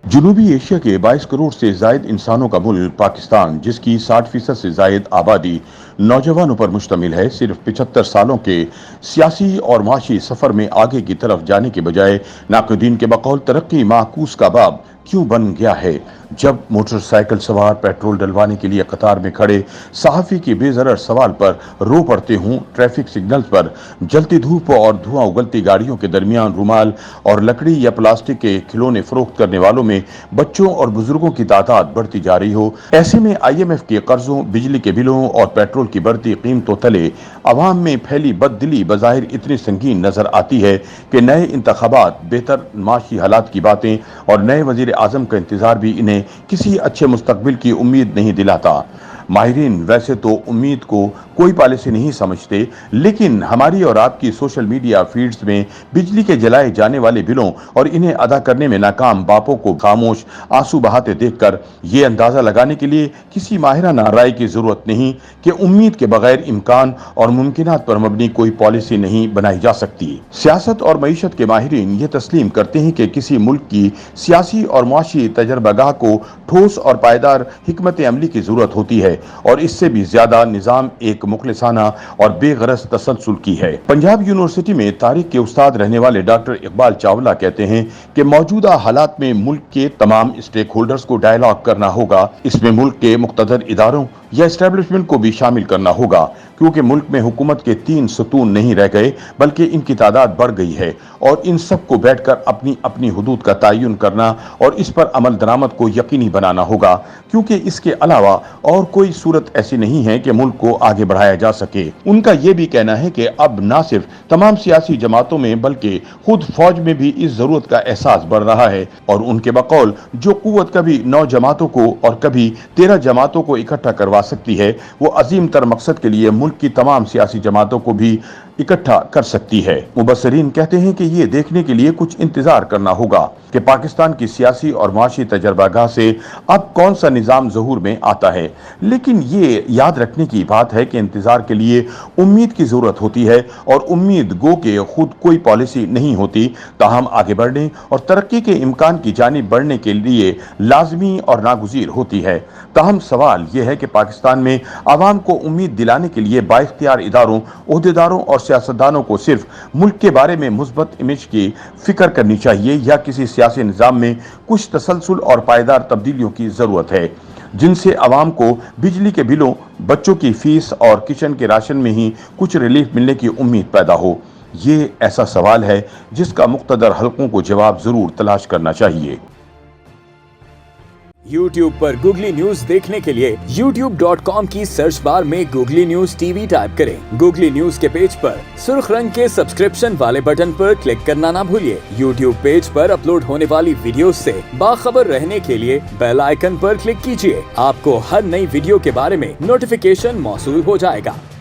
जनूबी एशिया के 22 करोड़ से जायद इंसानों का मुल्क पाकिस्तान, जिसकी 60% से जायद आबादी नौजवानों पर मुश्तमिल है, सिर्फ 75 सालों के सियासी और माशी सफर में आगे की तरफ जाने के बजाय नाक़दीन के बकौल तरक्की माकूस का बाब क्यों बन गया है। जब मोटरसाइकिल सवार पेट्रोल डलवाने के लिए कतार में खड़े सहाफ़ी की बेज़रर सवाल पर रो पड़ते हूँ, ट्रैफिक सिग्नल्स पर जलती धूप और धुआं उगलती गाड़ियों के दरमियान रुमाल और लकड़ी या प्लास्टिक के खिलौने फरोख्त करने वालों में बच्चों और बुजुर्गों की तादाद बढ़ती जा रही हो, ऐसे में IMF के कर्जों, बिजली के बिलों और पेट्रोल की बढ़ती कीमतों तले अवाम में फैली बददिली बज़ाहिर इतनी संगीन नजर आती है कि नए इंतखाबात, बेहतर माशी हालात की बातें और नए वजीर आजम का इंतजार भी इन्हें किसी अच्छे मुस्तकबिल की उम्मीद नहीं दिलाता। माहिरीन वैसे तो उम्मीद को कोई पॉलिसी नहीं समझते, लेकिन हमारी और आपकी सोशल मीडिया फीड्स में बिजली के जलाए जाने वाले बिलों और इन्हें अदा करने में नाकाम बापों को खामोश आंसू बहाते देखकर ये अंदाजा लगाने के लिए किसी माहिराना राय की जरूरत नहीं कि उम्मीद के बगैर इम्कान और मुमकिनात पर मबनी कोई पॉलिसी नहीं बनाई जा सकती। सियासत और मईशत के माहिरीन ये तस्लीम करते हैं कि किसी मुल्क की सियासी और मुआशी तजर्बागाह को ठोस और पायदार हिकमत अमली की जरूरत होती है, और इससे भी ज्यादा निजाम एक मुखलिसाना और बेगरज तसलसल की है। पंजाब यूनिवर्सिटी में तारीख के उस्ताद रहने वाले डॉक्टर इकबाल चावला कहते हैं कि मौजूदा हालात में मुल्क के तमाम स्टेक होल्डर्स को डायलॉग करना होगा। इसमें मुल्क के मुख्तदर इदारों या एस्टेब्लिशमेंट को भी शामिल करना होगा, क्योंकि मुल्क में हुकूमत के 3 सतून नहीं रह गए बल्कि इनकी तादाद बढ़ गई है, और इन सब को बैठकर अपनी अपनी हुदूद का तयन करना और इस पर अमल दरामद को यकीनी बनाना होगा, क्योंकि इसके अलावा और कोई सूरत ऐसी नहीं है कि मुल्क को आगे बढ़ाया जा सके। उनका यह भी कहना है कि अब न सिर्फ तमाम सियासी जमातों में बल्कि खुद फौज में भी इस जरूरत का एहसास बढ़ रहा है, और उनके बकौल जो कुव्वत कभी 9 जमातों को और कभी 13 जमातों को इकट्ठा करवा सकती है, वो अजीम तर मकसद के लिए मुल्क की तमाम सियासी जमातों को भी इकट्ठा कर सकती है। मुबस्सिरीन कहते हैं कि ये देखने के लिए कुछ इंतजार करना होगा कि पाकिस्तान की सियासी और माशी तजर्बागाह से अब कौन सा निजाम ज़हूर में आता है, लेकिन ये याद रखने की बात है कि इंतजार के लिए उम्मीद की जरूरत होती है, और उम्मीद गो के खुद कोई पॉलिसी नहीं होती, ताहम आगे बढ़ने और तरक्की के इम्कान की जानिब बढ़ने के लिए लाजमी और नागुज़ीर होती है। ताहम सवाल यह है कि पाकिस्तान में आवाम को उम्मीद दिलाने के लिए बाइख्तियार इदारों, ओहदेदारों और सियासतदानों को सिर्फ मुल्क के बारे में मुस्बत इमेज की फिक्र करनी चाहिए, या किसी सियासी निज़ाम में कुछ तसलसल और पायदार तब्दीलियों की ज़रूरत है, जिनसे आवाम को बिजली के बिलों, बच्चों की फीस और किचन के राशन में ही कुछ रिलीफ मिलने की उम्मीद पैदा हो। ये ऐसा सवाल है जिसका मुख्तदर हलकों को जवाब जरूर तलाश करना चाहिए। YouTube पर गूगली न्यूज देखने के लिए youtube.com की सर्च बार में गूगली न्यूज TV टाइप करें। गूगली न्यूज के पेज पर सुर्ख रंग के सब्सक्रिप्शन वाले बटन पर क्लिक करना ना भूलिए। YouTube पेज पर अपलोड होने वाली वीडियोस से बाखबर रहने के लिए बेल आइकन पर क्लिक कीजिए। आपको हर नई वीडियो के बारे में नोटिफिकेशन मौसूल हो जाएगा।